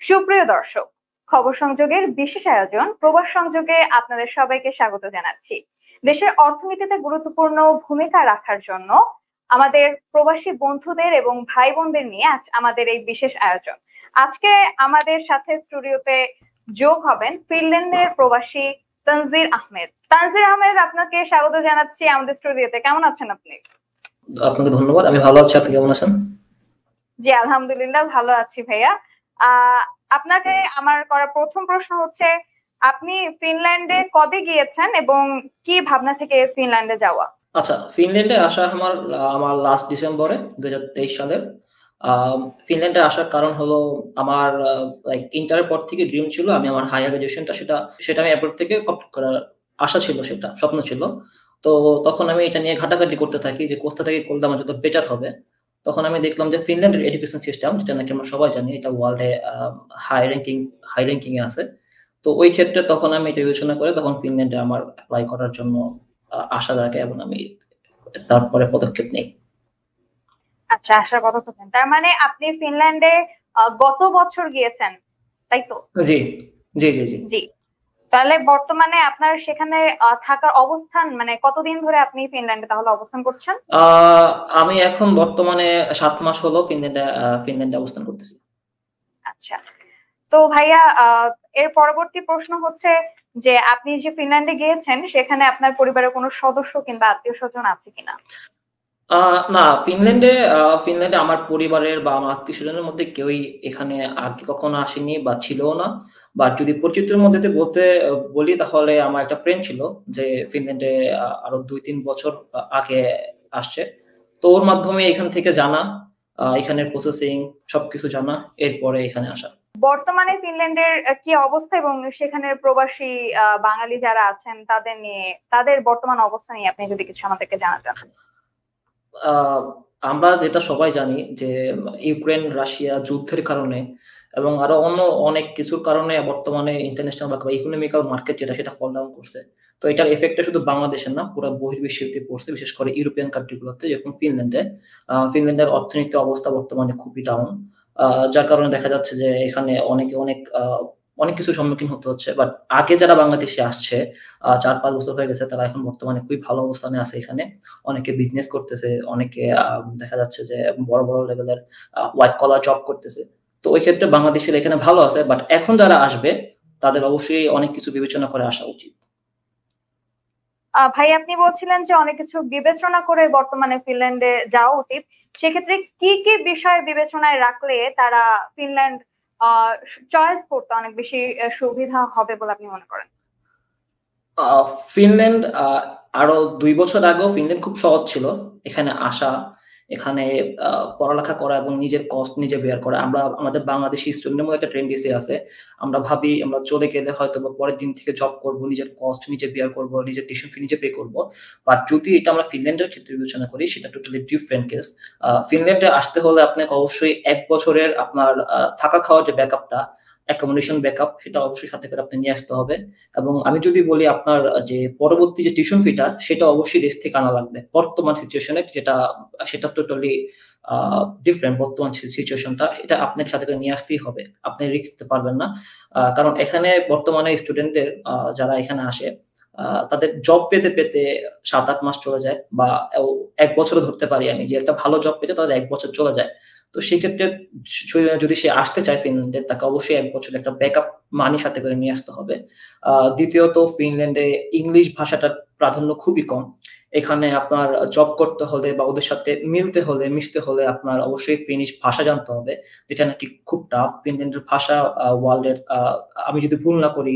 সুপ্রিয় দর্শক, খবর সংযোগের বিশেষ আয়োজন প্রবাস সংযোগে আপনাদের সবাইকে স্বাগত জানাচ্ছি। দেশের অর্থনীতিতে গুরুত্বপূর্ণ ভূমিকা রাখার জন্য আমাদের প্রবাসী বন্ধুদের এবং ভাই বোনদের নিয়ে আজ আমাদের এই বিশেষ আয়োজন। আজকে আমাদের সাথে স্টুডিওতে যোগ হবেন ফিনল্যান্ডের প্রবাসী তানজির আহমেদ। তানজির আহমেদ, আপনাকে স্বাগত জানাচ্ছি আমাদের স্টুডিওতে। কেমন আছেন আপনি? আপনাকে ধন্যবাদ। আমি ভালো আছি। আপনি কেমন আছেন? জি, আলহামদুলিল্লাহ ভালো আছি ভাইয়া। আপনাকে আমার করা প্রথম প্রশ্ন হচ্ছে, আপনি ফিনল্যান্ডে কবে গিয়েছেন এবং কি ভাবনা থেকে ফিনল্যান্ডে যাওয়া? আচ্ছা, ফিনল্যান্ডে আসা আমার আমার লাস্ট ডিসেম্বরে 2023 সালের। ফিনল্যান্ডে আসার কারণ হলো আমার লাইক ইন্টারের পর থেকে ড্রিম ছিল আমি আমার হায়ার গ্র্যাজুয়েশনটা সেটা আমি অ্যাব্রড থেকে কমপ্লিট করার আশা ছিল, সেটা স্বপ্ন ছিল। তো তখন আমি এটা নিয়ে ঘাটাঘাটি করতে থাকি যে কোথা থেকে করলে আমার যত বেটার হবে। তখন আমি দেখলাম যে ফিনল্যান্ডের এডুকেশন সিস্টেম, যেটা নাকি আমরা সবাই জানি এটা ওয়ার্ল্ডে হাই র্যাঙ্কিং এ আছে। তো ওই ক্ষেত্রে তখন আমি এটা বিবেচনা করে তখন ফিনল্যান্ডে আমার এপ্লাই করার জন্য আশা রাখে এবং আমি তারপরে পদক্ষেপ নেই। আচ্ছা, আসার কথা তো তার মানে আপনি ফিনল্যান্ডে গত বছর গিয়েছেন, তাই তো? জি, জি, জি, জি। জি। তাহলে বর্তমানে আপনার সেখানে থাকার অবস্থান, মানে কতদিন ধরে আপনি ফিনল্যান্ডে তাহলে অবস্থান করছেন? আমি এখন বর্তমানে 7 মাস হলো ফিনল্যান্ডে অবস্থান করতেছি। আচ্ছা, তো ভাইয়া এর পরবর্তী প্রশ্ন হচ্ছে যে আপনি যে ফিনল্যান্ডে গিয়েছেন সেখানে আপনার পরিবারের কোনো সদস্য কিংবা আত্মীয় স্বজন আছে কিনা? না, ফিনল্যান্ডে আমার পরিবারের বা আমার আত্মীয়স্বজনের মধ্যে কেউই এখানে আগে কখনো আসেনি বা ছিলও না। বা যদি পরিচিতের মধ্যে বলতে বলি তাহলে আমার একটা ফ্রেন্ড ছিল যে ফিনল্যান্ডে আরো ২-৩ বছর আগে আসছে। তো ওর মাধ্যমে এখান থেকে জানা, এখানের প্রসেসিং সবকিছু জানা, এরপরে এখানে আসা। বর্তমানে ফিনল্যান্ডের কি অবস্থা এবং সেখানের প্রবাসী বাঙালি যারা আছেন তাদের নিয়ে, তাদের বর্তমান অবস্থা নিয়ে আপনি যদি কিছু আমাদেরকে জানাতেন। আ আমরা যেটা সবাই জানি যে ইউক্রেন-রাশিয়া যুদ্ধের কারণে এবং আরো অন্য অনেক কিছুর কারণে বর্তমানে ইন্টারন্যাশনাল বা ইকোনমিক্যাল মার্কেট সেটা ফল ডাউন করছে। তো এটার ইফেক্টটা শুধু বাংলাদেশের না, পুরা বহির্বিশ্বেতে পড়ছে। বিশেষ করে ইউরোপিয়ান কান্ট্রি গুলোতে, যেরকম ফিনল্যান্ডে। ফিনল্যান্ডের অর্থনৈতিক অবস্থা বর্তমানে খুবই ডাউন। যার কারণে দেখা যাচ্ছে যে এখানে অনেকে অনেক কিছুর সম্মুখীন হতে হচ্ছে। বাট আগে যারা বাংলাদেশে আসছে ৪-৫ বছর হয়ে গেছে, তারা এখন বর্তমানে খুবই ভালো অবস্থানে আছে এখানে। অনেকে বিজনেস করতেছে, অনেকে দেখা যাচ্ছে যে বড় লেভেলের হোয়াইট কলার জব করতেছে। তো ওই ক্ষেত্রে বাংলাদেশের এখানে ভালো আছে। বাট এখন যারা আসবে তাদের অবশ্যই অনেক কিছু বিবেচনা করে আসা উচিত। ভাই, আপনি বলছিলেন যে অনেক কিছু বিবেচনা করে বর্তমানে ফিনল্যান্ডে যাওয়া উচিত। সেক্ষেত্রে কি কি বিষয় বিবেচনায় রাখলে তারা ফিনল্যান্ড চয়েস করতে অনেক বেশি সুবিধা হবে বলে আপনি মনে করেন? আ ফিনল্যান্ড আরো ২ বছর আগেও ফিনল্যান্ড খুব সহজ ছিল। এখানে আসা, এখানে আ পড়ালেখা করা এবং নিজের কস্ট নিজে বেয়ার করা। আমাদের বাংলাদেশি স্টুডেন্টের মধ্যে একটা টেনডেন্সি আছে। আমরা ভাবি আমরা চলে গেলে হয়তোবা পরের দিন থেকে জব করব, নিজের কস্ট নিজে বেয়ার করব, নিজের টিউশন ফি নিজে পে করব। বাট যদি এটা আমরা ফিনল্যান্ডের ক্ষেত্রে বিবেচনা করি, সেটা টোটালি ডিফারেন্ট কেস। ফিনল্যান্ডে আসতে হলে আপনাকে অবশ্যই ১ বছরের আপনার থাকা খাওয়ার যে ব্যাকআপটা, অ্যাকোমোডেশন ব্যাকআপ, সেটা অবশ্যই সাথে করে আপনি নিয়ে আসতে হবে। এবং আমি যদি বলি আপনার যে পরবর্তী যে টিউশন ফিটা, সেটা অবশ্যই দেশ থেকে আনা লাগবে। বর্তমান সিচুয়েশন এ সেটা টোটালি আ ডিফারেন্ট। বর্তমান সিচুয়েশনটা এটা আপনাকে সাথে করে নিয়ে আসতেই হবে। আপনি রিস্ক নিতে পারবেন না। কারণ এখানে বর্তমানে স্টুডেন্টদের যারা এখানে আসে, তাদের জব পেতে ৭-৮ মাস চলে যায় বা ১ বছরও ধরতে পারি আমি যে একটা ভালো জব পেতে তাদের ১ বছর চলে যায়। তো সেক্ষেত্রে যদি সে আসতে চায় ফিনল্যান্ডে, তাকে অবশ্যই ১ বছরের একটা ব্যাকআপ মানি সাথে করে নিয়ে আসতে হবে। দ্বিতীয়ত, ফিনল্যান্ডে ইংলিশ ভাষাটার প্রাধান্য খুবই কম। এখানে আপনার জব করতে হলে বা ওদের সাথে মিলতে হলে, মিশতে হলে আপনার অবশ্যই ফিনিশ ভাষা জানতে হবে। যেটা নাকি খুব টাফ। ফিনল্যান্ডের ভাষা ওয়ার্ল্ডের আমি যদি ভুল না করি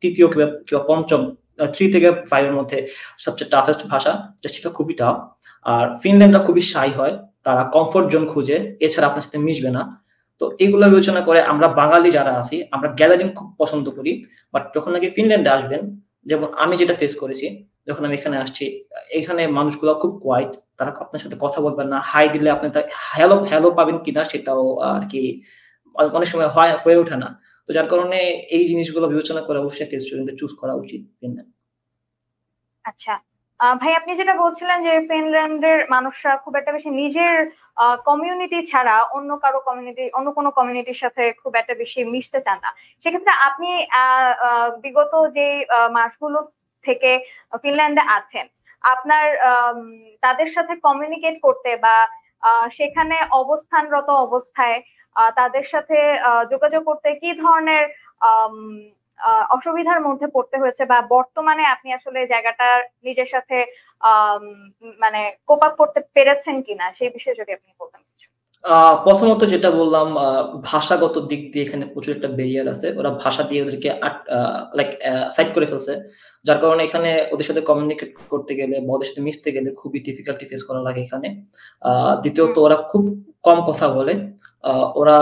৩য় কিংবা ৫ম ৩ থেকে ৫ এর মধ্যে সবচেয়ে টাফেস্ট ভাষা। এটা শেখা খুবই টাফ। আর ফিনল্যান্ডরা খুবই শাই হয়। তারা কমফোর্ট জোন খুঁজে, এছাড়া আপনার সাথে মিশবে না। তো এগুলো বিবেচনা করে আমরা বাঙালি যারা আছি, আমরা গ্যাদারিং খুব পছন্দ করি। বাট যখন নাকি ফিনল্যান্ডে আসবেন, যেমন আমি যেটা ফেস করেছি, যখন আমি এখানে আসছি, এখানে মানুষগুলো খুব কোয়াইট। তারা আপনার সাথে কথা বলবেন না। হাই দিলে আপনি হ্যালো পাবেন কিনা সেটাও আরকি অনেক সময় হয়ে ওঠে না। তো যার কারণে এই জিনিসগুলো বিবেচনা করে অবশ্যই একটা স্টুডেন্টদের চুজ করা উচিত ফিনল্যান্ড। আচ্ছা, ভাই আপনি যেটা বলছিলেন যে ফিনল্যান্ডের মানুষরা খুব একটা বেশি নিজের কমিউনিটি ছাড়া অন্য কারো কমিউনিটি, অন্য কোনো কমিউনিটির সাথে খুব একটা বেশি মিশতে চান না। সেক্ষেত্রে আপনি বিগত যে মাসগুলো থেকে ফিনল্যান্ডে আছেন, আপনার তাদের সাথে কমিউনিকেট করতে বা সেখানে অবস্থানরত অবস্থায় তাদের সাথে যোগাযোগ করতে কি ধরনের আম, অসুবিধার মধ্যে পড়তে হয়েছে, বা বর্তমানে আপনি আসলে জায়গাটা নিজের সাথে আম, মানে কোপ আপ করতে পেরেছেন কিনা, সেই বিষয়ে যদি আপনি বলতেন কিছু। প্রথমত যেটা বললাম, ভাষাগত দিক দিয়ে এখানে প্রচুর একটা ব্যারিয়ার আছে। ওরা ভাষা দিয়ে ওদেরকে লাইক সাইড করে ফেলছে। যার কারণে এখানে ওদের সাথে কমিউনিকেট করতে গেলে বা ওদের সাথে মিশতে গেলে খুবই ডিফিকাল্টি ফেস করা লাগে এখানে। দ্বিতীয়ত হুম। ওরা খুব কম কথা বলে। ওরা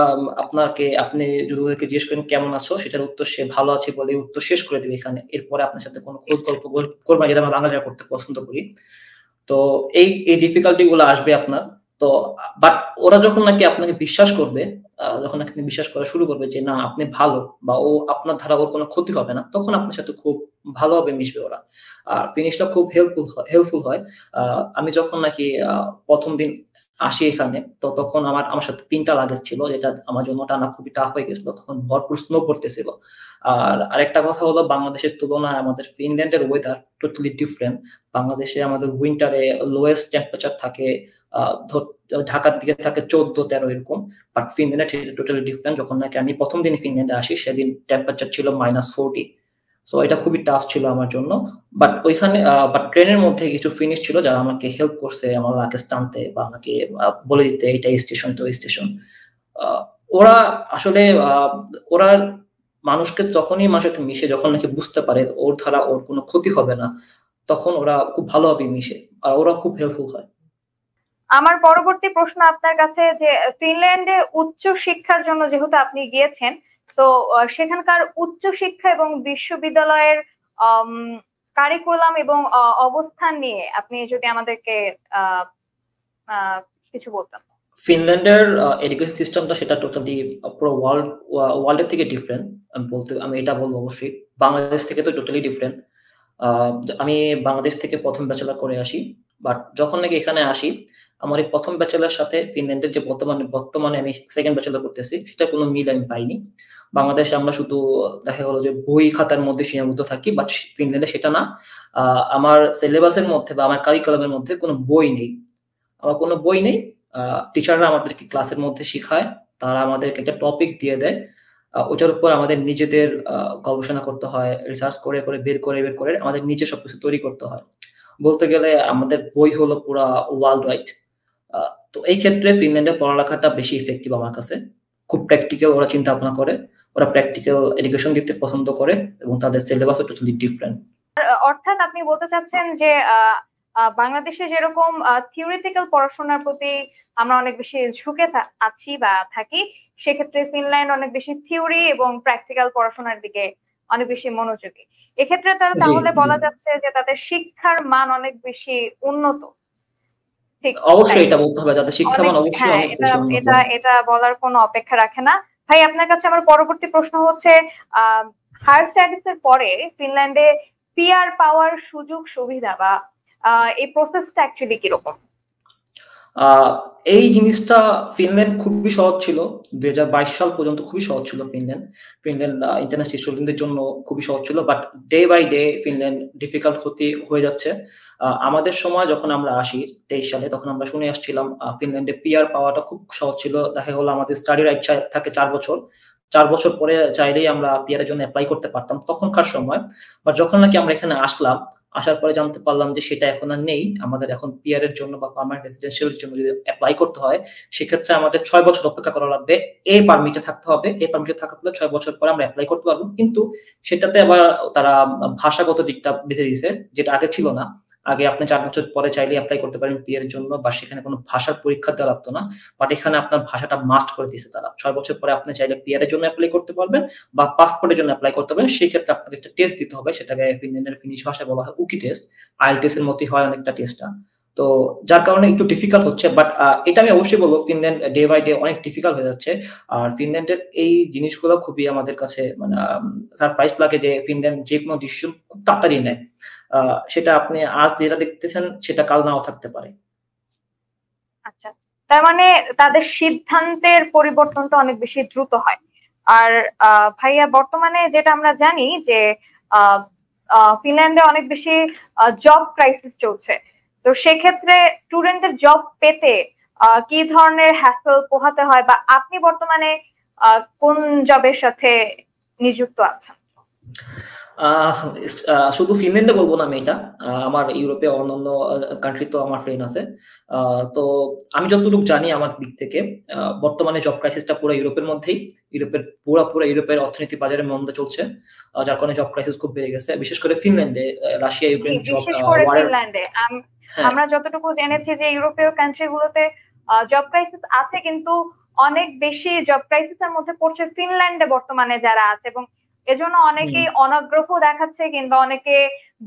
আপনি যদি ওদেরকে জিজ্ঞেস করেন কেমন আছো, সেটার উত্তর সে ভালো আছে বলে উত্তর শেষ করে দেবে এখানে। এরপরে আপনার সাথে কোনো খোঁজ গল্প করবে না, যেটা আমরা বাঙালিরা করতে পছন্দ করি। তো এই ডিফিকাল্টি গুলো আসবে আপনার। তো বাট ওরা যখন নাকি আপনাকে বিশ্বাস করবে, যখন নাকি আপনি বিশ্বাস করা শুরু করবে যে না আপনি ভালো বা ও আপনার দ্বারা ওর কোনো ক্ষতি হবে না, তখন আপনার সাথে খুব ভালোভাবে মিশবে ওরা। আর ফিনিশটা খুব হেল্পফুল হয়। আমি যখন নাকি ১ম দিন আসি এখানে, তো তখন আমার সাথে ৩ টা লাগেজ ছিল, যেটা আমার জন্য টানা খুবই টাফ হয়ে গেছিল। তখন ভরপুর স্নো পড়তেছিল। আর আরেকটা কথা হলো, বাংলাদেশের তুলনায় আমাদের ফিনল্যান্ডের ওয়েদার টোটালি ডিফারেন্ট। বাংলাদেশে আমাদের উইন্টারে লোয়েস্ট টেম্পারেচার থাকে ঢাকার দিকে থাকে ১৪-১৩ এরকম। বাট ফিনল্যান্ডে টোটালি ডিফারেন্ট। যখন নাকি আমি ১ম দিন ফিনল্যান্ডে আসি, সেদিন টেম্পারেচার ছিল -40। সো এটা খুবই টাফ ছিল আমার জন্য। বাট ট্রেনের মধ্যে কিছু ফিনিশ ছিল যারা আমাকে হেল্প করছে আমার লাগেজ টানতে বা আমাকে বলে দিতে এটা স্টেশন, এটা ওই স্টেশন। ওরা আসলে ওরা মানুষকে তখনই মানুষের সাথে মিশে যখন নাকি বুঝতে পারে ওর দ্বারা ওর কোনো ক্ষতি হবে না, তখন ওরা খুব ভালোভাবে মিশে। আর ওরা খুব হেল্পফুল হয়। আমার পরবর্তী প্রশ্ন আপনার কাছে যে ফিনল্যান্ডে উচ্চ শিক্ষার জন্য যেহেতু আপনি গিয়েছেন, তো সেখানকার উচ্চ শিক্ষা এবং বিশ্ববিদ্যালয়ের কারিকুলাম এবং অবস্থান নিয়ে আপনি যদি আমাদেরকে আহ আহ কিছু বলতেন। ফিনল্যান্ডের এডুকেশন সিস্টেমটা সেটা টোটালি পুরো ওয়ার্ল্ডের থেকে ডিফারেন্ট। আমি এটা বলবো অবশ্যই। বাংলাদেশ থেকে তো টোটালি ডিফারেন্ট। আমি বাংলাদেশ থেকে ১ম ব্যাচেলর করে আসি। বাট যখন নাকি এখানে আসি, আমার এই ১ম ব্যাচেলর সাথে ফিনল্যান্ডের যে বর্তমানে আমি 2nd ব্যাচেলর করতেছি, সেটার কোনো মিল আমি পাইনি। বাংলাদেশে আমরা শুধু দেখা গেল যে বই খাতার মধ্যে সীমাবদ্ধ থাকি, বাট ফিনল্যান্ডে সেটা না। আমার সিলেবাসের মধ্যে বা আমার কারিকুলামের মধ্যে কোনো বই নেই। আমার কোনো বই নেই। টিচাররা আমাদেরকে ক্লাসের মধ্যে শিখায়। তারা আমাদেরকে একটা টপিক দিয়ে দেয়। ওইটার উপর আমাদের নিজেদের গবেষণা করতে হয়। রিসার্চ বের করে আমাদের নিজে সবকিছু তৈরি করতে হয়। বলতে গেলে আমাদের বই হলো পুরা ওয়ার্লড ওয়াইড। আ তো এই ক্ষেত্রে ফিনল্যান্ডের পড়ালেখাটা বেশি ইফেক্টিভ আমার কাছে। খুব প্র্যাকটিক্যাল ওরা চিন্তা ভাবনা করে। ওরা প্র্যাকটিক্যাল এডুকেশন দিতে পছন্দ করে এবং তাদের সিলেবাসও টোটালি ডিফারেন্ট। অর্থাৎ আপনি বলতে চাচ্ছেন যে বাংলাদেশে যেরকম থিওরিটিক্যাল পড়াশোনার প্রতি আমরা অনেক বেশি ঝুঁকে আছি বা থাকি, সেক্ষেত্রে ফিনল্যান্ড অনেক বেশি থিওরি এবং প্র্যাকটিক্যাল পড়াশোনার দিকে অনেক বেশি মনোযোগী। এক্ষেত্রে জি, তাহলে জি। বলা যাচ্ছে যে তাদের শিক্ষার মান অনেক বেশি উন্নত, ঠিক? তাই অবশ্যই এটা বলতে হবে। তাদের শিক্ষামান অনেক, অবশ্যই হ্যাঁ, অনেক এটা বেশি উন্নত। এটা এটা বলার কোনো অপেক্ষা রাখে না। ভাই আপনার কাছে আমার পরবর্তী প্রশ্ন হচ্ছে, হায়ার স্টাডিজ এর পরে ফিনল্যান্ডে পিআর পাওয়ার সুযোগ সুবিধা বা এই প্রসেসটা অ্যাকচুয়ালি কিরকম? আ এই জিনিসটা ফিনল্যান্ড খুবই সহজ ছিল। ২০২২ সাল পর্যন্ত খুবই সহজ ছিল ফিনল্যান্ড। ফিনল্যান্ড ইন্টারন্যাশনাল স্টুডেন্টদের জন্য খুবই সহজ ছিল। But day by day Finland difficult হয়ে যাচ্ছে। আমাদের সময় যখন আমরা আসি ২৩ সালে, তখন আমরা শুনে আসছিলাম ফিনল্যান্ডে পিআর পাওয়াটা খুব সহজ ছিল। দেখা গেল আমাদের স্টাডি রাইট থাকে ৪ বছর। ৪ বছর পরে চাইলেই আমরা পিআর এর জন্য এপ্লাই করতে পারতাম তখনকার সময়। বাট যখন নাকি আমরা এখানে আসলাম, আসার পরে জানতে পারলাম যে সেটা এখন আর নেই। আমাদের এখন পিআর এর জন্য বা পার্মানেন্ট রেসিডেন্সিয়াল এর জন্য যদি এপ্লাই করতে হয়, সেক্ষেত্রে আমাদের ৬ বছর অপেক্ষা করা লাগবে। পারমিটে থাকতে হবে। পারমিটে থাকার পরে ৬ বছর পরে আমরা এপ্লাই করতে পারব। কিন্তু সেটাতে আবার তারা ভাষাগত দিকটা বেঁধে দিয়েছে, যেটা আগে ছিল না। আগে আপনি ৪ বছর পরে চাইলেই এপ্লাই করতে পারেন পিআর এর জন্য, বা সেখানে কোনো ভাষার পরীক্ষা দেওয়া লাগতো না। বাট এখানে আপনার ভাষাটা মাস্ট করে দিয়েছে তারা। ৬ বছর পরে আপনি চাইলে পিআর এর জন্য এপ্লাই করতে পারবেন বা পাসপোর্টের জন্য এপ্লাই করতে পারেন। সেক্ষেত্রে আপনাকে একটা টেস্ট দিতে হবে। সেটাকে ফিনল্যান্ডের ফিনিশ ভাষায় বলা হয় উকি টেস্ট। আইএলটিএস এর মতই হয় অনেকটা টেস্টটা। তো যার কারণে একটু ডিফিকাল্ট হচ্ছে। বাট এটা আমি অবশ্যই বলব, ফিনল্যান্ড ডে বাই ডে অনেক ডিফিকাল্ট হয়ে যাচ্ছে। আর ফিনল্যান্ডের এই জিনিসগুলো খুবই আমাদের কাছে মানে সারপ্রাইজ লাগে যে ফিনল্যান্ড যেকোনো ডিসিশন খুব তাড়াতাড়ি নেয়। সেটা আপনি আজ যেটা দেখতেছেন সেটা কাল নাও থাকতে পারে। আচ্ছা, তার মানে তাদের সিদ্ধান্তের পরিবর্তনটা অনেক বেশি দ্রুত হয়। আর ভাইয়া বর্তমানে যেটা আমরা জানি যে আহ, ফিনল্যান্ডে অনেক বেশি জব ক্রাইসিস চলছে। তো সেক্ষেত্রে স্টুডেন্টদের জব পেতে কি ধরনের হ্যাসেল পোহাতে হয়, বা আপনি বর্তমানে কোন জবের সাথে নিযুক্ত আছেন? আহ শুধু ফিনল্যান্ডে বলবো না আমি এটা। আমার ইউরোপে অন্যান্য কান্ট্রি তো আমার ফ্রেন্ড আছে। তো আমি যতটুকু জানি আমার দিক থেকে বর্তমানে জব ক্রাইসিসটা পুরো ইউরোপের মধ্যেই। পুরো ইউরোপের অর্থনীতি বাজারে মন্দা চলছে। যার কারণে জব ক্রাইসিস খুব বেড়ে গেছে। বিশেষ করে ফিনল্যান্ডে রাশিয়া জি, ইউক্রেন জব বিশেষ করে ওয়ারের। ফিনল্যান্ডে হ্যাঁ, আমরা যতটুকু জেনেছি যে ইউরোপীয় কান্ট্রি গুলোতে জব ক্রাইসিস আছে, কিন্তু অনেক বেশি জব ক্রাইসিসের মধ্যে পড়ছে ফিনল্যান্ডে বর্তমানে যারা আছে, এবং এজন্য হুম, অনেকেই অনাগ্রহ দেখাচ্ছে, কিংবা অনেকে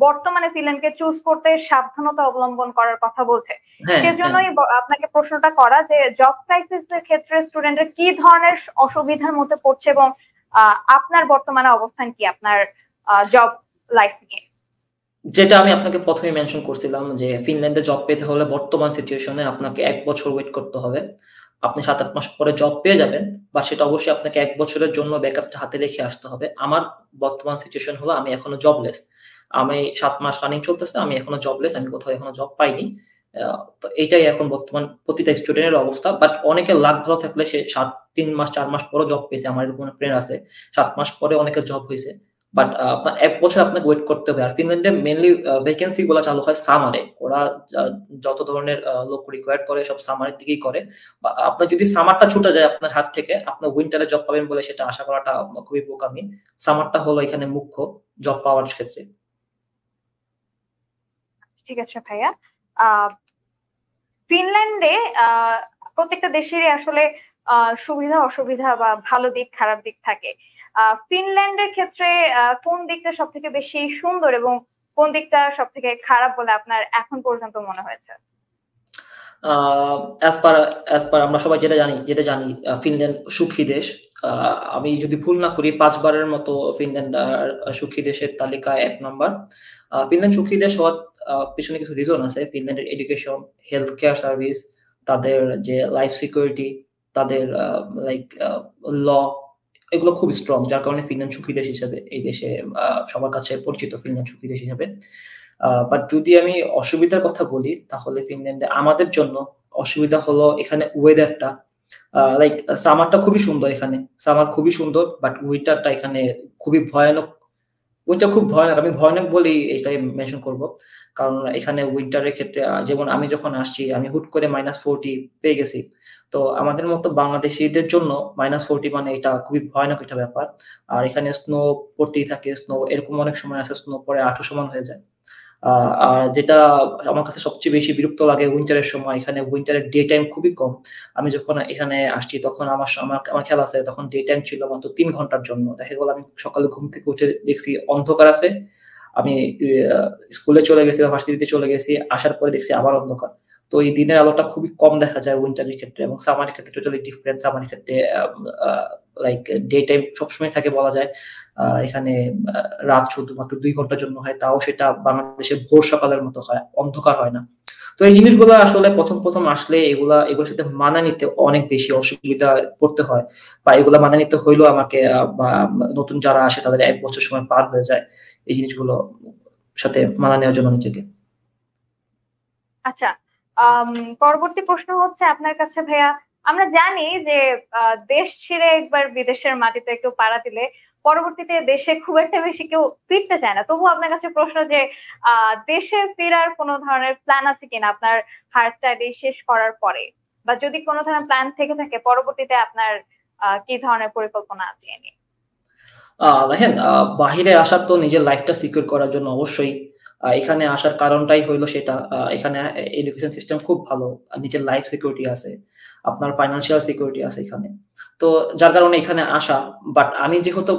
বর্তমানে ফিনল্যান্ডকে চুজ করতে সাবধানতা অবলম্বন করার কথা বলছে। হ্যাঁ, হ্যাঁ। সেজন্যই আপনাকে প্রশ্নটা করা যে জব ক্রাইসিস এর ক্ষেত্রে স্টুডেন্টরা কি ধরনের অসুবিধার মধ্যে পড়ছে, এবং আপনার বর্তমানে অবস্থান কি আপনার জব লাইফ নিয়ে? যেটা আমি আপনাকে ১ম এই মেনশন করছিলাম যে ফিনল্যান্ডে জব পেতে হলে বর্তমান সিচুয়েশন এ আপনাকে ১ বছর ওয়েট করতে হবে। আপনি ৭-৮ মাস পরে জব পেয়ে যাবেন। বাট সেটা অবশ্যই আপনাকে ১ বছরের জন্য ব্যাকআপটা হাতে রেখে আসতে হবে। আমার বর্তমান সিচুয়েশন হলো আমি এখনো জবলেস। আমি ৭ মাস রানিং চলতেছে। আমি এখনো জবলেস। আমি কোথাও এখনো জব পাইনি। তো এইটাই এখন বর্তমান প্রতিটা স্টুডেন্টের অবস্থা। বাট অনেকের লাক ভালো থাকলে সে ৩ মাস ৪ মাস পরেও জব পেয়েছে। আমার এরকম অনেক ফ্রেন্ড আছে। ৭ মাস পরে অনেকের জব হইছে। বাট আপনার ১ বছর আপনাকে ওয়েট করতে হবে। আর ফিনল্যান্ডে মেইনলি ভ্যাকেন্সি গুলা চালু হয় সামারে। ওরা যত ধরনের লোক রিকোয়ার করে সব সামারের দিকেই করে। বা আপনার যদি সামারটা ছুটে যায় আপনার হাত থেকে, আপনার উইন্টারে জব পাবেন বলে সেটা আশা করাটা খুবই বোকামি। সামারটা হলো এখানে মুখ্য জব পাওয়ার ক্ষেত্রে। ঠিক আছে ভাইয়া। আহ ফিনল্যান্ডে প্রত্যেকটা দেশেরই আসলে সুবিধা অসুবিধা বা ভালো দিক খারাপ দিক থাকে। ফিনল্যান্ডের ক্ষেত্রে কোন দিকটা সব থেকে বেশি সুন্দর, এবং কোন দিকটা সব থেকে খারাপ বলে আপনার এখন পর্যন্ত মনে হয়েছে? অ্যাজ পার আমরা সবাই যেটা জানি ফিনল্যান্ড সুখী দেশ। আমি যদি ভুল না করি ৫ বারের মতো ফিনল্যান্ড সুখী দেশের তালিকায় ১ নাম্বার। ফিনল্যান্ড সুখী দেশ হওয়ার পেছনে কিছু রিজন আছে। ফিনল্যান্ডের এডুকেশন, হেলথ কেয়ার সার্ভিস, তাদের যে লাইফ সিকিউরিটি, তাদের লাইক ল এগুলো খুব স্ট্রং। যার কারণে ফিনল্যান্ড সুখী দেশ হিসেবে এই দেশে সবার কাছে পরিচিত ফিনল্যান্ড সুখী দেশ হিসেবে। বাট যদি আমি অসুবিধার কথা বলি তাহলে ফিনল্যান্ডে আমাদের জন্য অসুবিধা হলো এখানে ওয়েদারটা। লাইক সামারটা খুবই সুন্দর এখানে। সামার খুবই সুন্দর বাট উইন্টারটা এখানে খুবই ভয়ানক। উইন্টার খুব ভয়ানক। আমি ভয়ানক বলেই এটাই মেনশন করব। কারণ এখানে উইন্টারের ক্ষেত্রে যেমন আমি যখন আসছি আমি হুট করে -40 পেয়ে গেছি। তো আমাদের মতো বাংলাদেশীদের জন্য -40 মানে এটা খুবই ভয়ানক একটা ব্যাপার। আর এখানে স্নো পড়তেই থাকে। স্নো এরকম অনেক সময় আছে স্নো পড়ে হাঁটু সমান হয়ে যায়। আ আর যেটা আমার কাছে সবচেয়ে বেশি বিরক্ত লাগে উইন্টারের সময়, এখানে উইন্টারের ডে টাইম খুবই কম। আমি যখন এখানে আসছি তখন আমার খেয়াল আছে তখন ডে টাইম ছিল মাত্র ৩ ঘন্টার জন্য। দেখা গেল আমি সকালে ঘুম থেকে উঠে দেখছি অন্ধকার আছে। আমি ইয়া স্কুলে চলে গেছি বা ভার্সিটিতে চলে গেছি। আসার পরে দেখছি আবার অন্ধকার। তো এই দিনের আলোটা খুবই কম দেখা যায় উইন্টারের ক্ষেত্রে এবং সামারের ক্ষেত্রে টোটালি ডিফারেন্ট। সামারের ক্ষেত্রে আ লাইক ডে টাইম সবসময় থাকে বলা যায়। এখানে আ রাত শুধুমাত্র ২ ঘন্টার জন্য হয়। তাও সেটা বাংলাদেশে ভোর সকালের মতো হয়। অন্ধকার হয় না। তো এই জিনিসগুলা আসলে ১ম আসলে এগুলোর সাথে মানায় নিতে অনেক বেশি অসুবিধায় পড়তে হয়। বা এগুলা মানায় নিতে হইলেও আমাকে বা নতুন যারা আসে তাদের ১ বছর সময় পার হয়ে যায়। এই জিনিসগুলো সাথে মানায় নেওয়ার জন্য নিজেকে। আচ্ছা, আম, পরবর্তী প্রশ্ন হচ্ছে আপনার কাছে ভাইয়া। আমরা জানি যে দেশ ছেড়ে একবার বিদেশের মাটিতে একটু পাড়া দিলে পরবর্তীতে দেশে খুব একটা বেশি কেউ ফিরতে চায় না। তবু আপনার কাছে প্রশ্ন যে দেশে ফেরার কোনো ধরনের প্ল্যান আছে কিনা আপনার হায়ার স্টাডি শেষ করার পরে, বা যদি কোনো ধরনের প্ল্যান থেকে থাকে পরবর্তীতে আপনার কি ধরনের পরিকল্পনা আছে এ নিয়ে? দেখেন বাহিরে আসার তো নিজের লাইফটা সিকিউর করার জন্য অবশ্যই এখানে আসার কারণটাই হইলো সেটা। এখানে এডুকেশন সিস্টেম খুব ভালো। নিজের লাইফ সিকিউরিটি আছে। আপনার ফাইন্যান্সিয়াল সিকিউরিটি আছে এখানে। তো যার কারণে এখানে আসা। বাট আমি যেহেতু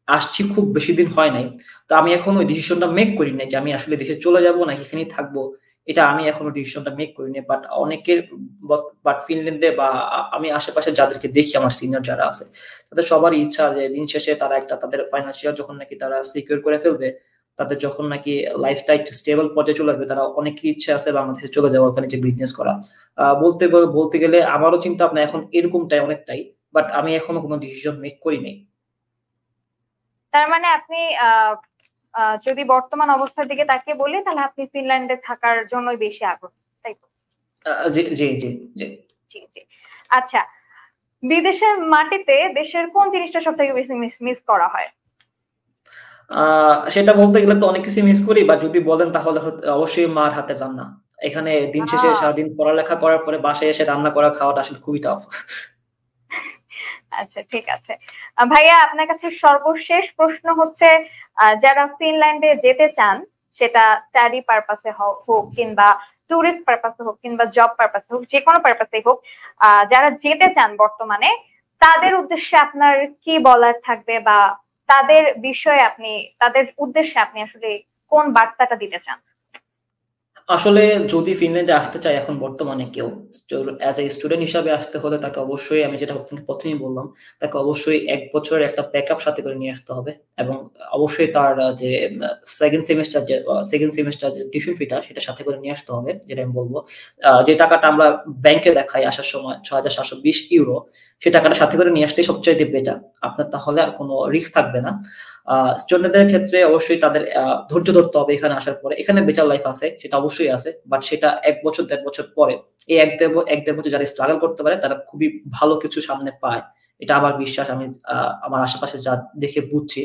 আসছি খুব বেশি দিন হয় নাই। তো আমি এখনো ওই ডিসিশনটা মেক করি নাই যে আমি আসলে দেশে চলে যাবো নাকি এখানেই থাকবো। এটা আমি এখনো ডিসিশনটা মেক করি নাই। বাট অনেকের বাট ফিনল্যান্ডে বা আমি আশেপাশে যাদেরকে দেখি আমার সিনিয়র যারা আছে তাদের সবারই ইচ্ছা যে দিন শেষে তারা একটা তাদের ফাইন্যান্সিয়াল যখন নাকি তারা সিকিউর করে ফেলবে, তাদের যখন নাকি লাইফটা একটু স্টেবল পর্যায়ে চলে আসবে, তারা অনেকেরই ইচ্ছা আছে বাংলাদেশে চলে যাওয়া, ওখানে যে বিজনেস করা। বলতে গেলে আমারও চিন্তা ভাবনা এখন এরকমটাই অনেকটাই। বাট আমি এখনো কোন ডিসিশন মেক করি নাই। তার মানে আপনি যদি বর্তমান অবস্থার দিকে তাকিয়ে বলি, তাহলে আপনি ফিনল্যান্ডে থাকার জন্যই বেশি আগ্রহী, তাই তো? জি, জি, জি, জি। জি, জি। আচ্ছা, বিদেশের মাটিতে দেশের কোন জিনিসটা সবথেকে বেশি মিস করা হয়? সেটা বলতে গেলে তো অনেক কিছুই মিস করি। বাট যদি বলেন তাহলে অবশ্যই মার হাতের রান্না। এখানে দিন শেষে আ সারাদিন পড়ালেখা করার পরে বাসায় এসে রান্না করা খাওয়াটা আসলে খুবই টাফ। আচ্ছা, ঠিক আছে। ভাইয়া, আপনার কাছে সর্বশেষ প্রশ্ন হচ্ছে, যারা ফিনল্যান্ডে যেতে চান, সেটা স্টাডি পারপাসে হোক কিংবা টুরিস্ট পারপাসে হোক কিংবা জব পারপাসে হোক, যেকোনো পারপাসেই হোক, যারা যেতে চান বর্তমানে, তাদের উদ্দেশ্যে আপনার কি বলার থাকবে, বা তাদের বিষয়ে তাদের উদ্দেশ্যে আপনি আসলে কোন বার্তাটা দিতে চান? আসলে যদি ফিনল্যান্ডে আসতে চায় এখন বর্তমানে কেউ, অ্যাজ এ স্টুডেন্ট হিসাবে আসতে হলে তাকে অবশ্যই, আমি যেটা আপনাকে ১ম এই বললাম, তাকে অবশ্যই ১ বছরের একটা ব্যাকআপ সাথে করে নিয়ে আসতে হবে এবং অবশ্যই তার যে 2nd সেমেস্টার যে টিউশন ফিটা সেটা সাথে করে নিয়ে আসতে হবে, যেটা আমি বলব। যে টাকাটা আমরা ব্যাংকে দেখাই আসার সময় €৬,৭২০, সেই টাকাটা সাথে করে নিয়ে আসলেই সবচাইতে বেটার। আপনার তাহলে আর কোনো রিস্ক থাকবে না। স্টুডেন্টদের ক্ষেত্রে অবশ্যই তাদের ধৈর্য ধরতে হবে এখানে আসার পরে। এখানে বেটার লাইফ আছে, সেটা অবশ্যই আছে। বাট সেটা ১ বছর ১.৫ বছর পরে। এই ১-১.৫ বছর যারা স্ট্রাগল করতে পারে তারা খুবই ভালো কিছু সামনে পায়। এটা আমার বিশ্বাস। আমি আমার আশেপাশে যা দেখে বুঝছি।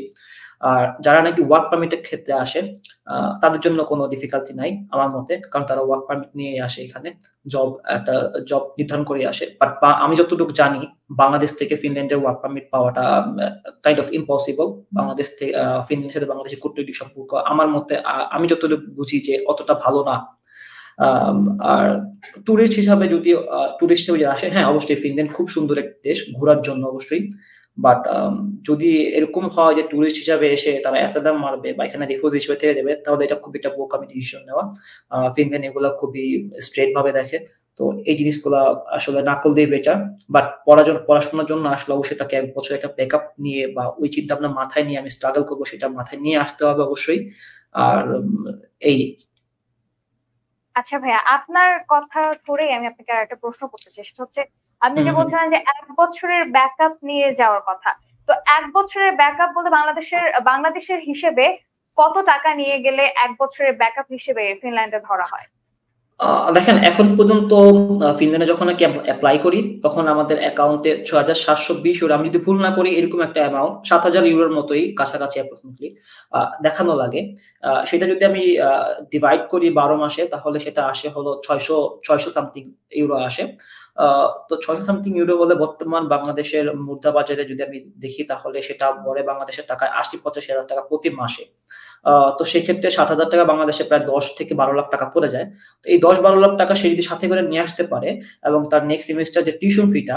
আর যারা নাকি ওয়ার্ক পারমিট এর ক্ষেত্রে আসে, আ তাদের জন্য কোনো ডিফিকাল্টি নাই আমার মতে। কারণ তারা ওয়ার্ক পারমিট নিয়েই আসে এখানে। একটা জব নির্ধারণ করেই আসে। বাট আমি যতটুকু জানি বাংলাদেশ থেকে ফিনল্যান্ডে ওয়ার্ক পারমিট পাওয়াটা কাইন্ড অফ ইম্পসিবল। ফিনল্যান্ডের সাথে বাংলাদেশের কূটনৈতিক সম্পর্ক আমার মতে, আমি যতটুকু বুঝি যে অতটা ভালো না। আম আর টুরিস্ট হিসেবে যারা আসে, হ্যাঁ, অবশ্যই ফিনল্যান্ড খুব সুন্দর একটি দেশ ঘোরার জন্য অবশ্যই। বাট যদি এরকম হয় যে টুরিস্ট হিসাবে এসে তারা অ্যাসাইলাম মারবে বা এখানে রিফিউজি হিসেবে থেকে যাবে, তাহলে এটা খুব একটা বোকামি ডিসিশন নেওয়া। ফিনল্যান্ড এগুলা খুবই স্ট্রেইট ভাবে দেখে। তো এই জিনিসগুলা আসলে না করলেই বেটার। বাট পড়াশোনার জন্য আসলে অবশ্যই তাকে ১ বছর একটা ব্যাকআপ নিয়ে বা ওই চিন্তাভাবনা মাথায় নিয়ে আমি স্ট্রাগল করব সেটা মাথায় নিয়ে আসতে হবে অবশ্যই। আর এই আচ্ছা ভাইয়া, আপনার কথা ধরেই আমি আপনাকে আরেকটা প্রশ্ন করতে চাই। সেটা হচ্ছে, আপনি হুম, যে হুম। বলছিলেন যে ১ বছরের ব্যাকআপ নিয়ে যাওয়ার কথা। তো ১ বছরের ব্যাকআপ বলতে বাংলাদেশের হিসেবে কত টাকা নিয়ে গেলে ১ বছরের ব্যাকআপ হিসেবে ফিনল্যান্ডে ধরা হয়? আ দেখেন এখন পর্যন্ত ফিনল্যান্ডে যখন নাকি এপ্লাই করি, তখন আমাদের অ্যাকাউন্টে €৬,৭২০, আমি যদি ভুল না করি এরকম একটা অ্যামাউন্ট, €৭,০০০ র মতোই কাছাকাছি অ্যাপ্রক্সিমেটলি দেখানো লাগে। সেটা যদি আমি ডিভাইড করি ১২ মাসে, তাহলে সেটা আসে হলো ৬০০ সামথিং ইউরো আসে। আ তো ৬০০ সামথিং ইউরো হলে বর্তমান বাংলাদেশের মুদ্রা বাজারে যদি আমি দেখি, তাহলে সেটা পড়ে বাংলাদেশের টাকায় ৮০-৮৫ হাজার টাকা প্রতি মাসে। আ তো সেক্ষেত্রে ৳৭,০০০ বাংলাদেশে প্রায় ১০ থেকে ১২ লাখ টাকা পড়ে যায়। তো এই ১০-১২ লাখ টাকা সে যদি সাথে করে নিয়ে আসতে পারে এবং তার নেক্সট সেমেস্টার যে টিউশন ফিটা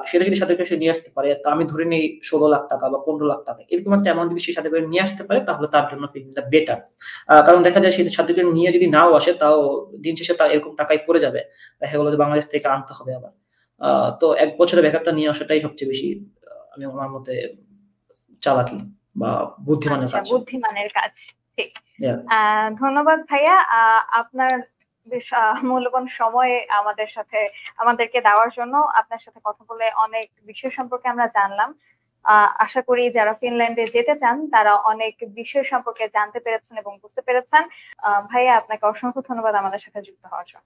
সেটা যদি সাথে করে সে নিয়ে আসতে পারে, তা আমি ধরে নেই ১৬ লাখ টাকা বা ১৫ লাখ টাকা। এরকম একটা অ্যামাউন্ট যদি সে সাথে করে নিয়ে আসতে পারে, তাহলে তার জন্য ফিনল্যান্ডটা বেটার। কারণ দেখা যায় সে সাথে করে নিয়ে যদি নাও আসে, তাও দিন শেষে তার এরকম টাকাই পড়ে যাবে। দেখা গেল যে বাংলাদেশ থেকে আনতে হবে আবার। আ তো ১ বছরের ব্যাকআপটা নিয়ে আসাটাই সবচেয়ে বেশি আমি আমার মতে চালাকি বা বুদ্ধিমানের আচ্ছা, কাজ। বুদ্ধিমানের কাজ। ঠিক। ইয়া ধন্যবাদ ভাইয়া। আপনার বেশ মূল্যবান সময় আমাদেরকে দেওয়ার জন্য। আপনার সাথে কথা বলে অনেক বিষয় সম্পর্কে আমরা জানলাম। আশা করি যারা ফিনল্যান্ডে যেতে চান তারা অনেক বিষয় সম্পর্কে জানতে পেরেছেন এবং বুঝতে পেরেছেন। ভাইয়া, আপনাকে অসংখ্য ধন্যবাদ আমাদের সাথে যুক্ত হওয়ার জন্য।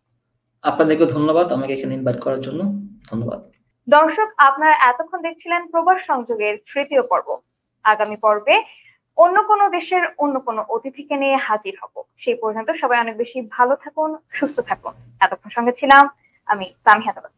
আপনাদেরকেও ধন্যবাদ আমাকে এখানে ইনভাইট করার জন্য। ধন্যবাদ। দর্শক, আপনারা এতক্ষণ দেখছিলেন প্রবাস সংযোগের ৩য় পর্ব। আগামী পর্বে অন্য কোনো দেশের অন্য কোনো অতিথিকে নিয়ে হাজির হব। সেই পর্যন্ত সবাই অনেক বেশি ভালো থাকুন, সুস্থ থাকুন। এতক্ষণ সঙ্গে ছিলাম আমি সামিয়া তাবাসসুম।